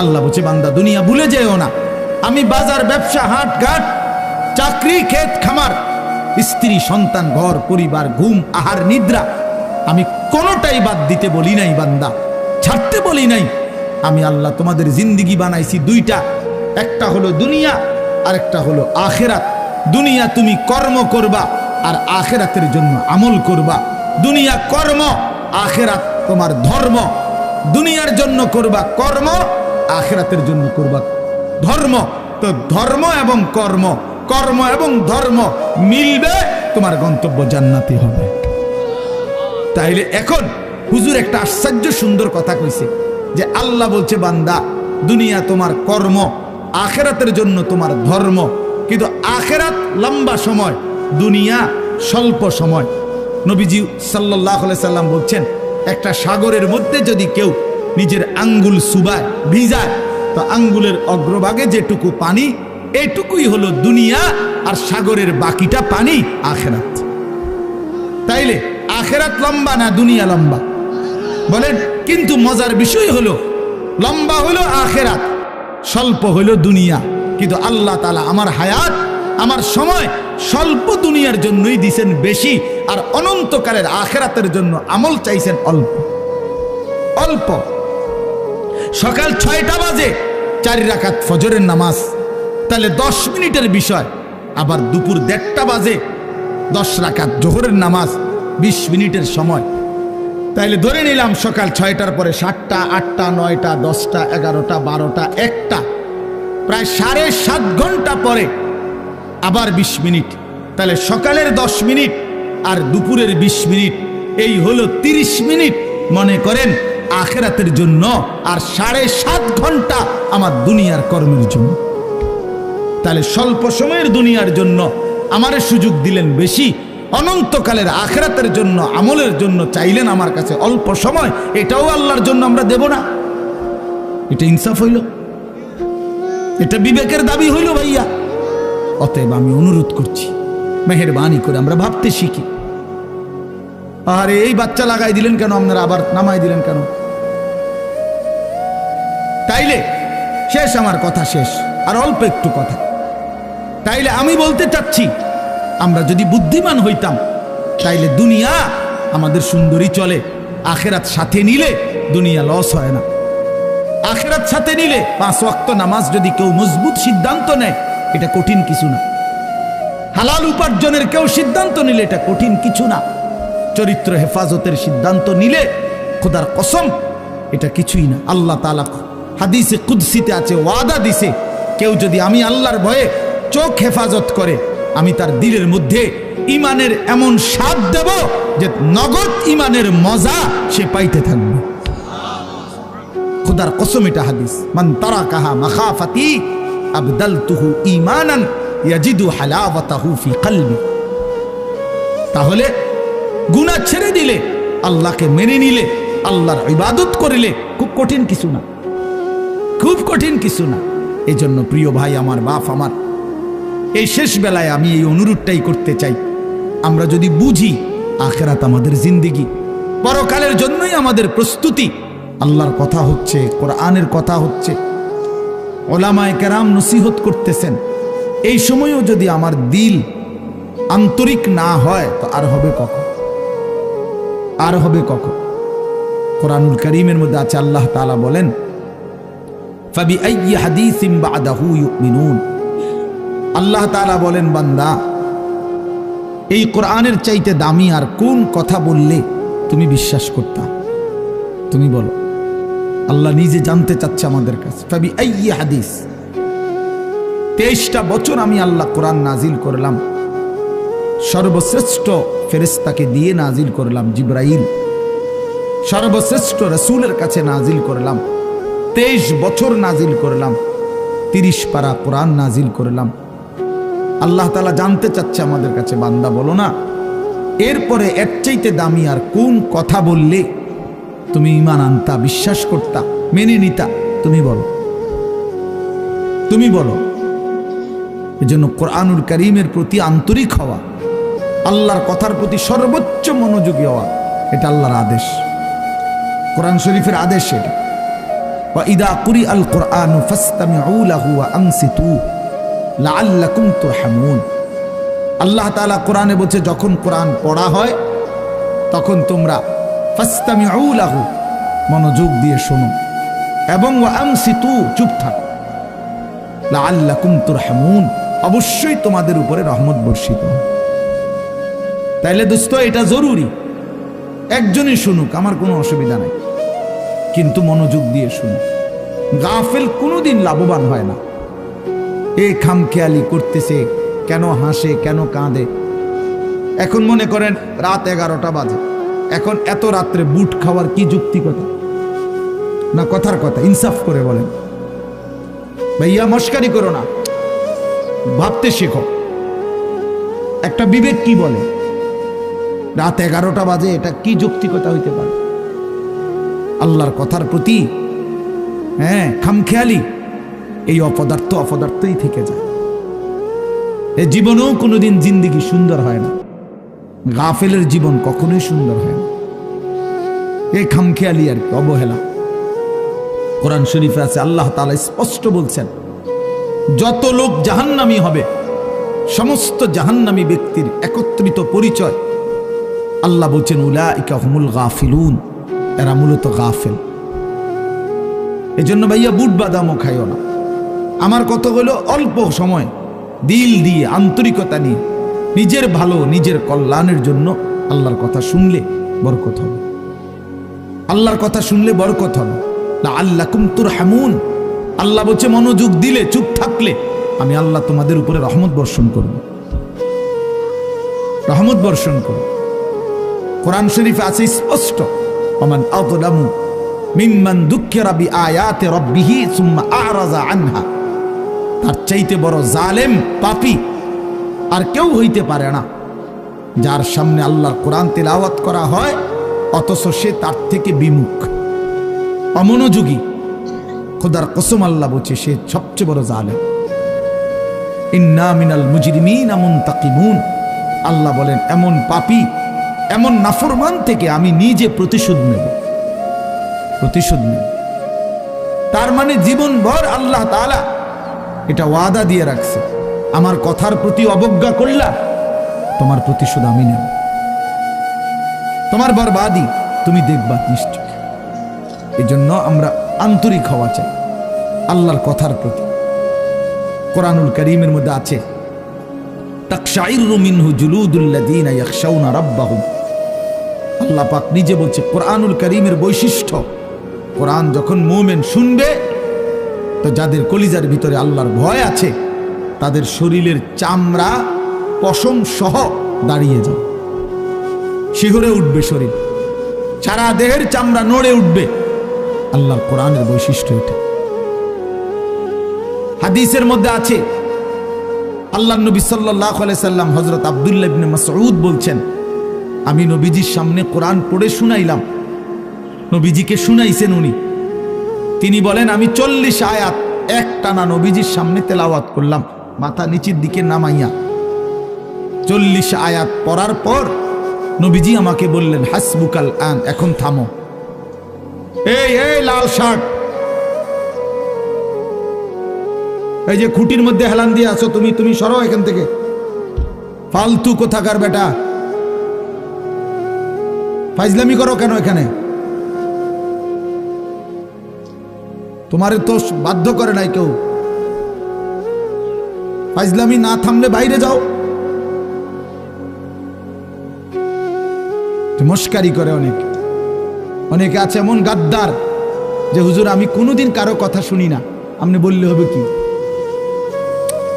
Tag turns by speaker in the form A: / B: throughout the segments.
A: আল্লাহ বলছে বান্দা দুনিয়া ভুলে যেও না। আমি বাজার, ব্যবসা, হাট ঘাট, চাকরি, ক্ষেত খামার, স্ত্রী, সন্তান, ঘর পরিবার, ঘুম, আহার, নিদ্রা, আমি কোনোটাই বাদ দিতে বলি নাই বান্দা, ছাড়তে বলি নাই। আমি আল্লাহ তোমাদের জিন্দিগি বানাইছি দুইটা, একটা হলো দুনিয়া আর একটা হলো আখেরাত। দুনিয়া তুমি কর্ম করবা আর আখেরাতের জন্য আমল করবা। দুনিয়া কর্ম, আখেরাত তোমার ধর্ম। দুনিয়ার জন্য করবা কর্ম, আখেরাতের জন্য করবা ধর্ম। তো ধর্ম এবং কর্ম, কর্ম এবং ধর্ম মিলবে, তোমার গন্তব্য জান্নাতি হবে। তাইলে এখন হুজুর একটা আশ্চর্য সুন্দর কথা কইছে যে আল্লাহ বলছে বান্দা দুনিয়া তোমার কর্ম, আখেরাতের জন্য তোমার ধর্ম। কিন্তু আখেরাত লম্বা সময়, দুনিয়া স্বল্প সময়। নবীজি সাল্লাল্লাহু আলাইহি সাল্লাম বলছেন একটা সাগরের মধ্যে যদি কেউ নিজের আঙ্গুল সুবায়, ভিজায়, তো আঙ্গুলের অগ্রভাগে যেটুকু পানি, এটুকুই হলো দুনিয়া, আর সাগরের বাকিটা পানি আখেরাত। তাইলে আখেরাত লম্বা না দুনিয়া লম্বা বলেন? কিন্তু মজার বিষয় হলো লম্বা হলো আখেরাত, স্বল্প হলো দুনিয়া। কিন্তু আল্লাহ তাআলা আমার হায়াত, আমার সময় স্বল্প দুনিয়ার জন্যই দিছেন বেশি, আর অনন্তকালের আখেরাতের জন্য আমল চাইছেন অল্প অল্প। সকাল 6টা বাজে 4 রাকাত ফজরের নামাজ, তাহলে 10 মিনিটের বিষয়। আবার দুপুর 1:30টা বাজে 10 রাকাত জোহরের নামাজ, 20 মিনিটের সময়। তাইলে ধরে নিলাম সকাল 6টার পরে 7টা, 8টা, 9টা, 10টা, 11টা, 12টা, 1টা, প্রায় 7.5 ঘন্টা পরে আবার 20 মিনিট। তাহলে সকালের 10 মিনিট আর দুপুরের 20 মিনিট, এই হলো 30 মিনিট মনে করেন আখেরাতের জন্য, আর 7.5 ঘন্টা আমার দুনিয়ার কর্মের জন্য। তাহলে স্বল্প সময়ের দুনিয়ার জন্য আমারে সুযোগ দিলেন বেশি, অনন্তকালের আখেরাতের জন্য আমলের জন্য চাইলেন আমার কাছে অল্প সময়। এটাও আল্লাহর জন্য আমরা দেব না? এটা ইনসাফ হইল? এটা বিবেকের দাবি হইল ভাইয়া? অতএব আমি অনুরোধ করছি, মেহেরবানি করে আমরা ভাবতে শিখি। আরে এই বাচ্চা লাগাই দিলেন কেন আপনারা, আবার নামাই দিলেন কেন? তাইলে শেষ, আমার কথা শেষ, আর অল্প একটু কথা। তাইলে আমি বলতে চাচ্ছি, আমরা যদি বুদ্ধিমান হইতাম তাইলে দুনিয়া আমাদের সুন্দরী চলে, আখেরাত সাথে নিলে দুনিয়া লস হয় না। আখেরাত সাথে নিলে 5 ওয়াক্ত নামাজ যদি কেউ মজবুত সিদ্ধান্ত নেয়, এটা কঠিন কিছু না। হালাল উপার্জনের কেউ সিদ্ধান্ত নিলে এটা কঠিন কিছু না। চরিত্র হেফাজতের সিদ্ধান্ত নিলে খোদার কসম এটা কিছুই না। আল্লাহ তাআলা হাদিসে কুদসিতে আছে, ওয়াদা দিছে, কেউ যদি আমি আল্লাহর ভয়ে চোখ হেফাজত করে, আমি তার দিলের মধ্যে ইমানের এমন স্বাদ দেব যে নগদ ইমানের মজা সে পাইতে থাকবে। খোদার কসম, এটা হাদিস। মান তারাকাহা মাখাফাতি আবদালতুহু ঈমানান ইয়াজিদু হালাওয়াতাহু ফি কলবি। তাহলে গুনাহ ছেড়ে দিলে, আল্লাহকে মেনে নিলে, আল্লাহর ইবাদত করিলে খুব কঠিন কিছু না, খুব কঠিন কিছু না। এজন্য প্রিয় ভাই আমার, বাপ আমার, এই শেষ বেলায় আমি এই অনুরোধটাই করতে চাই, আমরা যদি বুঝি আখেরাত আমাদের জিন্দেগি, পরকালের জন্যই আমাদের প্রস্তুতি, আল্লাহর কথা হচ্ছে, কোরআনের কথা হচ্ছে, ওলামায়ে কেরাম নসিহত করতেছেন, এই সময়ও যদি আমার দিল আন্তরিক না হয় তো আর হবে কখন? আর হবে কখন? কোরআনুল কারীমের মধ্যে আছে, আল্লাহ তাআলা বলেন, ফাবিআইয়ি হাদিসিন বা'দাহু ইউমিনুন। আল্লাহ তাআলা বলেন, বান্দা এই কোরআনের চাইতে দামি আর কোন কথা বললে তুমি বিশ্বাস করতা? তুমি বলো। আল্লাহ নিজে জানতে চাচ্ছে আমাদের কাছে। ফাবিআইয়ি হাদিস, 23টা বছর আমি আল্লাহ কোরআন নাজিল করলাম, সর্বশ্রেষ্ঠ ফেরেশতাকে দিয়ে নাজিল করলাম, জিবরাইল, সর্বশ্রেষ্ঠ রাসূলের কাছে নাজিল করলাম, 23 বছর নাজিল করলাম, 30 পারা কোরআন নাজিল করলাম। আল্লাহ তাআলা জানতে চাচ্ছে আমাদের কাছে, বান্দা বলো না এরপরে এর চাইতে দামি আর কোন কথা বললে তুমি ঈমান আনতা, বিশ্বাস করতা, মেনে নিতা? তুমি বলো, তুমি বলো। এজন্য কোরআনুল কারীমের প্রতি আন্তরিক হওয়া, আল্লাহর কথার প্রতি সর্বোচ্চ মনোযোগী হওয়া, এটা আল্লাহর আদেশ, কোরআন শরীফের আদেশ। এটা ওয়া ইদা কুরিআল কুরআনু ফাসতামিউ লাহু ওয়া আনসিতু লাআল্লাকুম তুরহামুন। আল্লাহ তাআলা কোরআনে বলছে যখন কোরআন পড়া হয় তখন তোমরা ফাসতামিউ লাহু মনোযোগ দিয়ে শোনো এবং ওয়া আনসিতু চুপ থাকো, লাআল্লাকুম তুরহামুন অবশ্যই তোমাদের উপরে রহমত বর্ষিত হবে। তাইলে দোস্ত এটা জরুরি, একজনই শুনুক আমার কোনো অসুবিধা নাই, কিন্তু মনোযোগ দিয়ে শুনুক। গাফেল কোনোদিন লাভবান হয় না। এই খামখেয়ালি করতেছে, কেন হাসে কেন কাঁদে। এখন মনে করেন রাত 11টা বাজে, এখন এত রাত্রে বুট খাওয়ার কি যুক্তিকতা না কথার কথা? ইনসাফ করে বলেন ভাইয়া, মস্কারি করো না, ভাবতে শেখো। একটা বিবেক কি বলে রাত 11টা বাজে, এটা কি যৌক্তিকতা হইতে পারে? আল্লাহর কথার প্রতি খামখেয়ালি, এই অপদার্থই থেকে যায়। এ জীবনেও কোনোদিন জিন্দেগি সুন্দর হয় না, গাফেলের জীবন কখনোই সুন্দর হয় না। এই খামখেয়ালি আর কি, অবহেলা। কোরআন শরীফে আছে আল্লাহ তাআলা স্পষ্ট বলছেন যত লোক জাহান্নামী হবে, সমস্ত জাহান্নামী ব্যক্তির একত্রিত পরিচয় আল্লাহ বলছেন উলাইকা হুমুল গাফিলুন, এরা মূলত গাফেল। এজন্য ভাইয়া বুট বাদামও খাইও না। আমার কথা হলো অল্প সময় দিল দিয়ে আন্তরিকতা নিয়ে নিজের ভালো নিজের কল্যাণের জন্য আল্লাহর কথা শুনলে বরকত হবে। আল্লাহর কথা শুনলে বরকত হবে। লাআল্লাকুম তুরহামুন, আল্লাহ বলছে মনোযোগ দিলে চুপ থাকলে আমি আল্লাহ তোমাদের উপরে রহমত বর্ষণ করব, রহমত বর্ষণ করব। কোরআন শরীফে আছে স্পষ্ট ওমান আযলামু মিম্মান দুক্কিরা বিআয়াতি রাব্বিহি সুম্মা আ'রাযা আনহা। তার চাইতে বড় জালেম পাপী আর কেউ হইতে পারে না, যার সামনে আল্লাহর কোরআন তেলাওয়াত করা হয় অথচ সে তার থেকে বিমুখ, অমনোযোগী। খোদার কসম আল্লাহ বলছে সে সবচেয়ে বড় জালেম। ইন্না মিনাল মুজরিমিনা মুনতাকিমুন, আল্লাহ বলেন এমন পাপী এমন নাফরমান থেকে আমি নিজে প্রতিশোধ নেব, প্রতিশোধ নেব। তার মানে জীবনভর আল্লাহ তাআলা এটা ওয়াদা দিয়ে রাখছে, আমার কথার প্রতি অবজ্ঞা করলা তোমার প্রতিশোধ আমি নেব, তোমার বরবাদি তুমি দেখবা নিশ্চয়। এই জন্য আমরা আন্তরিক হওয়া চাই আল্লাহর কথার প্রতি। কোরআনুল কারীমের মধ্যে আছে তাকশাইরু মিনহু জুলুদুল্লাযীনা ইয়াখশাউনা রাব্বাহুম। আল্লাহ পাক নিজে বলছে কোরআনুল কারীমের বৈশিষ্ট্য, কোরআন যখন মুমিন শুনবে তো যাদের কলিজার ভিতরে আল্লাহর ভয় আছে তাদের শরীরের চামড়া পশম সহ দাঁড়িয়ে যাবে, শিহরে উঠবে শরীর, সারা দেহের চামড়া নড়ে উঠবে। আল্লাহর কোরআনের বৈশিষ্ট্য এটা। হাদিসের মধ্যে আছে আল্লাহর নবী সাল্লাল্লাহু আলাইহি সাল্লাম হযরত আব্দুল্লাহ ইবনে মাসউদ বলছেন আমি নবীজির সামনে কোরআন পড়ে শুনাইলাম, নবীজিকে শুনাইছেন উনি। তিনি বলেন আমি 40 আয়াত একটানা নবীজির সামনে তেলাওয়াত করলাম মাথা নিচের দিকে নামাইয়া। 40 আয়াত পড়ার পর নবীজি আমাকে বললেন হাসবুকাল আন, এখন থামো। এই লাল শার্ট, এই যে খুঁটির মধ্যে হেলান দিয়ে আছো তুমি, তুমি সরো এখান থেকে, ফালতু কোথাকার বেটা, ফাইজলামি করো কেন এখানে? তোমারে তো বাধ্য করে নাই কেউ, ফাইজলামি না থামলে বাইরে যাও। মস্কারি করে অনেকে আছে এমন গাদ্দার যে হুজুর আমি কোনোদিন কারো কথা শুনি না, আপনি বললে হবে কি?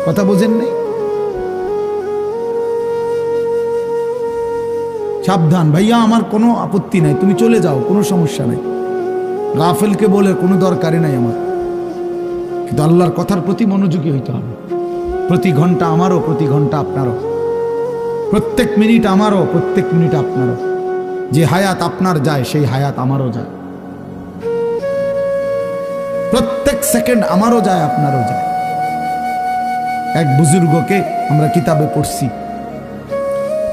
A: কথা বোঝেন নাই? সাবধান ভাইয়া, আমার কোনো আপত্তি নাই, তুমি চলে যাও, কোনো সমস্যা নাই। গাফেলকে বলে কোনো দরকারই নাই আমার, কিন্তু আল্লাহর কথার প্রতি মনোযোগী হইতে হবে। প্রতি ঘন্টা আমারও, প্রতি ঘন্টা আপনারও, প্রত্যেক মিনিট আমারও, প্রত্যেক মিনিট আপনারও। যে হায়াত আপনার যায় সেই হায়াত আমারও যায়, প্রত্যেক সেকেন্ড আমারও যায় আপনারও যায়। এক বুজুর্গকে আমরা কিতাবে পড়ছি,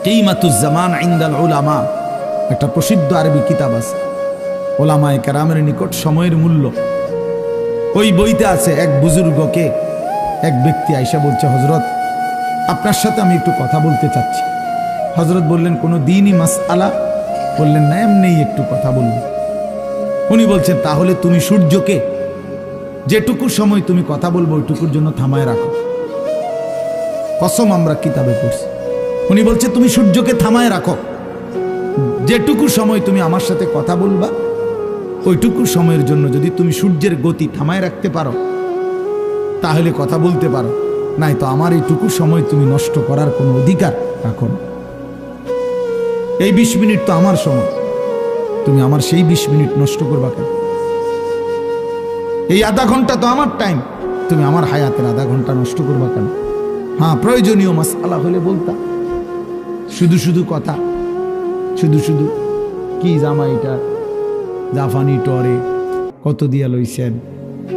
A: কিমাতুজ জামান ইনদাল উলামা, একটা প্রসিদ্ধ আরবি কিতাব আছে। ওলামায়ে কেরামের নিকট সময়ের মূল্য ওই বইতে আছে এক বুজুর্গকে এক ব্যক্তি আইসা বলছে, হজরত আপনার সাথে আমি একটু কথা বলতে চাচ্ছি। হজরত বললেন, কোনো দিনই মাসআলা? বললেন না, এমনি একটু কথা বলবো। উনি বলছেন, তাহলে তুমি সূর্যকে যেটুকু সময় তুমি কথা বলবো ওইটুকুর জন্য থামায় রাখো। কসম আমরা কিতাবে পড়ছি। উনি বলছে তুমি সূর্যকে থামায় রাখো, যেটুকু সময় তুমি আমার সাথে কথা বলবা ওইটুকু সময়ের জন্য যদি তুমি সূর্যের গতি থামায় রাখতে পারো তাহলে কথা বলতে পারো, নাই তো আমার এইটুকু সময় তুমি নষ্ট করার কোনো অধিকার রাখো না। এই 20 মিনিট তো আমার সময়, তুমি আমার সেই 20 মিনিট নষ্ট করবা কেন? এই আধা ঘন্টা তো আমার টাইম, তুমি আমার হায়াতের আধা ঘন্টা নষ্ট করবা কেন? হ্যাঁ, প্রয়োজনীয় মাসআলা হলে বলতা, শুধু শুধু কথা, শুধু শুধু কি জামাইটা জাফানি টরে কত দিয়া লইছেন?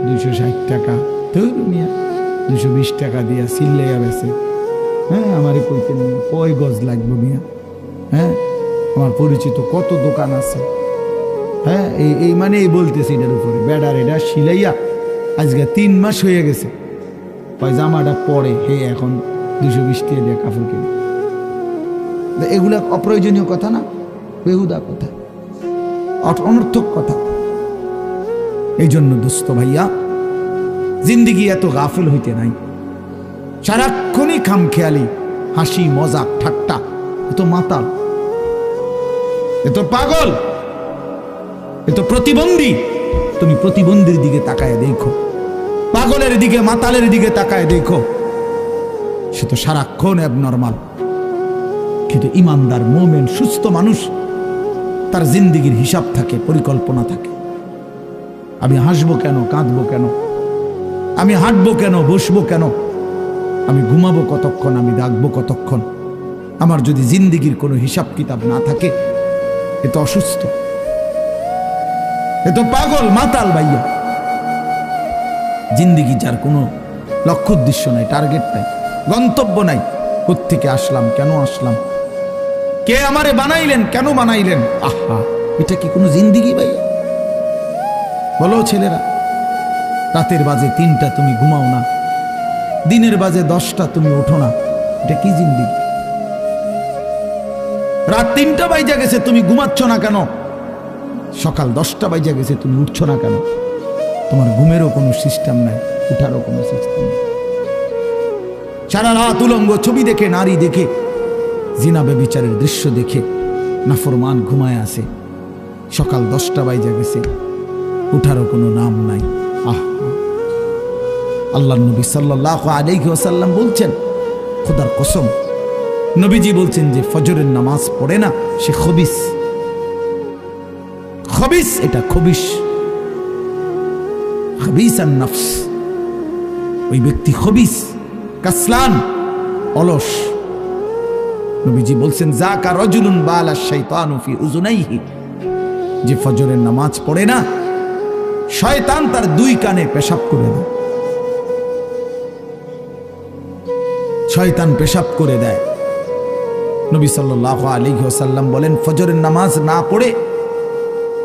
A: 260 টাকা। তো মিয়া 220 টাকা দিয়া সিল্লাইয়া বেছে। হ্যাঁ, আমারে কইতেন কয় গজ লাগবে মিয়া? হ্যাঁ, আমার পরিচিত কত দোকান আছে। হ্যাঁ, এই মানে এই বলতেছি এটার উপরে বেড়ার এটা সিলাইয়া আজকে 3 মাস হয়ে গেছে। ওই জামাটা পরে হে এখন 220 টাকা দিয়ে কাপড় কিনে। এগুলা অপ্রয়োজনীয় কথা না, বেহুদা কথা, অনর্থক কথা। এই জন্য দোস্ত ভাইয়া, জিন্দিগি এত গাফিল হইতে নাই। সারাক্ষণই খামখেয়ালি, হাসি মজাক ঠাট্টা, এত মাতাল, এত পাগল, এত প্রতিবন্ধী। তুমি প্রতিবন্ধীর দিকে তাকায় দেখো, পাগলের দিকে মাতালের দিকে তাকায় দেখো, সে তো সারাক্ষণ অ্যাবনর্মাল। কিন্তু ইমানদার মোমেন সুস্থ মানুষ, তার জিন্দিগির হিসাব থাকে, পরিকল্পনা থাকে। আমি হাসবো কেন, কাঁদবো কেন, আমি হাঁটবো কেন, বসবো কেন, আমি ঘুমাবো কতক্ষণ, আমি ডাকবো কতক্ষণ। আমার যদি জিন্দিগির কোনো হিসাব কিতাব না থাকে, এ তো অসুস্থ, এ তো পাগল মাতাল ভাইয়া। জিন্দিগি যার কোনো লক্ষ্য উদ্দেশ্য নাই, টার্গেট নাই, গন্তব্য নাই। কোত্থেকে আসলাম, কেন আসলাম, কে আমারে বানাইলেন, কেন বানাইলেন? আহা, এটা কি কোনো জিন্দিগি ভাই? বলো ছেলেরা, রাতের বাজে 3টা তুমি ঘুমাও না, দিনের বাজে 10টা তুমি ওঠো না, এটা কি জিন্দিগি? রাত 3টা বাজে গেছে তুমি ঘুমাচ্ছ না কেন? সকাল 10টা বাজে গেছে তুমি উঠছ না কেন? তোমার ঘুমেরও কোনো সিস্টেম নাই, উঠারও কোনো সিস্টেম নেই। সারা রাত উলঙ্গ ছবি দেখে, নারী দেখে, জিনা ব্যভিচারের দৃশ্য দেখে নাফরমান ঘুমায় আছে। সকাল 10টা বাজে গেছে, উঠারও কোনো নাম নাই। আল্লাহর নবী সাল্লাল্লাহু আলাইহি ওয়াসাল্লাম বলছেন, খোদার কসম, নবীজি বলছেন যে ফজরের নামাজ পড়ে না সে খবিস। খবিস, এটা খবিস, খবিসান নফস। ওই ব্যক্তি খবিস, কাসলান, অলস। নবীজি বলছেন, যাকা রাজুলুন বালা শাইতানু ফি উযুনাইহি, যে ফজরের নামাজ পড়ে না শয়তান তার 2 কানে পেশাব করে দেয়। শয়তান পেশাব করে দেয়। নবী সাল্লাল্লাহু আলাইহি ওয়াসাল্লাম বলেন, ফজরের নামাজ না পড়ে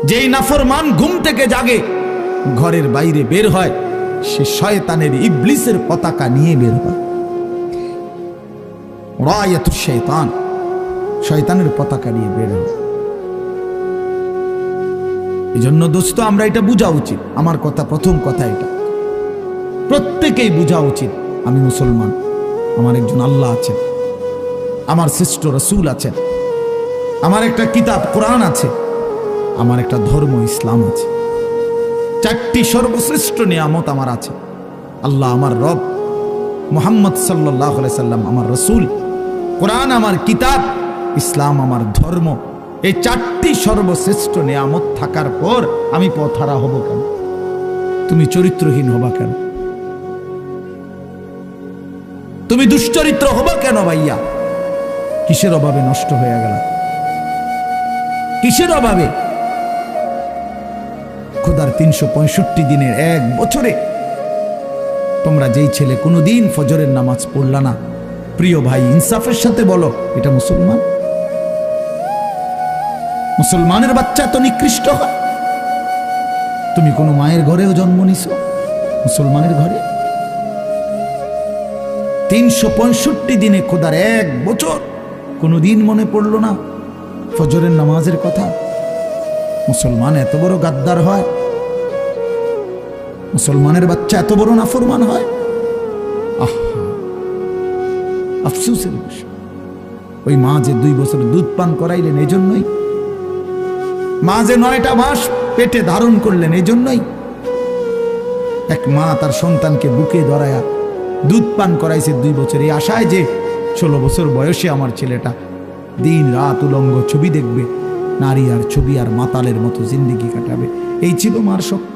A: যেই নাফরমান ঘুম থেকে জাগে, ঘরের বাইরে বের হয়, সে শয়তানের, ইবলিসের পতাকা নিয়ে বের হয়। রায়াতুশ শাইতান, শয়তানের পতাকা নিয়ে বের হয়। এই জন্য দোস্ত, আমরা এটা বোঝা উচিত। আমার কথা, প্রথম কথা এটা প্রত্যেকেই বোঝা উচিত, আমি মুসলমান, আমার একজন আল্লাহ আছেন, আমার শ্রেষ্ঠ রাসূল আছেন, আমার একটা কিতাব কোরআন আছে, আমার একটা ধর্ম ইসলাম আছে। 4টি সর্বশ্রেষ্ঠ নিয়ামত আমার আছে। আল্লাহ আমার রব, মুহাম্মদ সাল্লাল্লাহু আলাইহি সাল্লাম আমার রাসূল, কোরআন আমার কিতাব, ইসলাম আমার ধর্ম। এই 4টি সর্বশ্রেষ্ঠ নিয়ামত থাকার পর আমি পথহারা হব কেন? তুমি চরিত্রহীন হবা কেন? তুমি দুশ্চরিত্র হবা কেন ভাইয়া? কিসের অভাবে নষ্ট হয়ে গেল? কিসের অভাবে? খোদার 365 দিনের 1 বছরে তোমরা যেই ছেলে কোনোদিন ফজরের নামাজ পড়লা না, প্রিয় ভাই, ইনসাফের সাথে বলো, এটা মুসলমান? মুসলমানের বাচ্চা তো নিকৃষ্ট হয়। তুমি কোনো মায়ের ঘরেও জন্ম নিছো, মুসলমানের ঘরে 365 দিনে খোদার 1 বছর কোনোদিন মনে পড়ল না ফজরের নামাজের কথা? মুসলমান এত বড় গাদ্দার হয়? মুসলমানের বাচ্চা এত বড় নাফরমান হয়? আফসোসের বিষয়। ওই মা যে 2 বছর দুধ পান করাইলেন এই জন্যই, মা যে 9টা মাস পেটে ধারণ করলেন এই জন্যই। এক মা তার সন্তানকে বুকে ধরায়া দুধ পান করাইছে 2 বছর, এই আশায় যে 16 বছর বয়সে আমার ছেলেটা দিন রাত উলঙ্গ ছবি দেখবে, নারী আর ছবি আর মাতালের মতো জিন্দেগি কাটাবে, এই ছিল মার স্বপ্ন।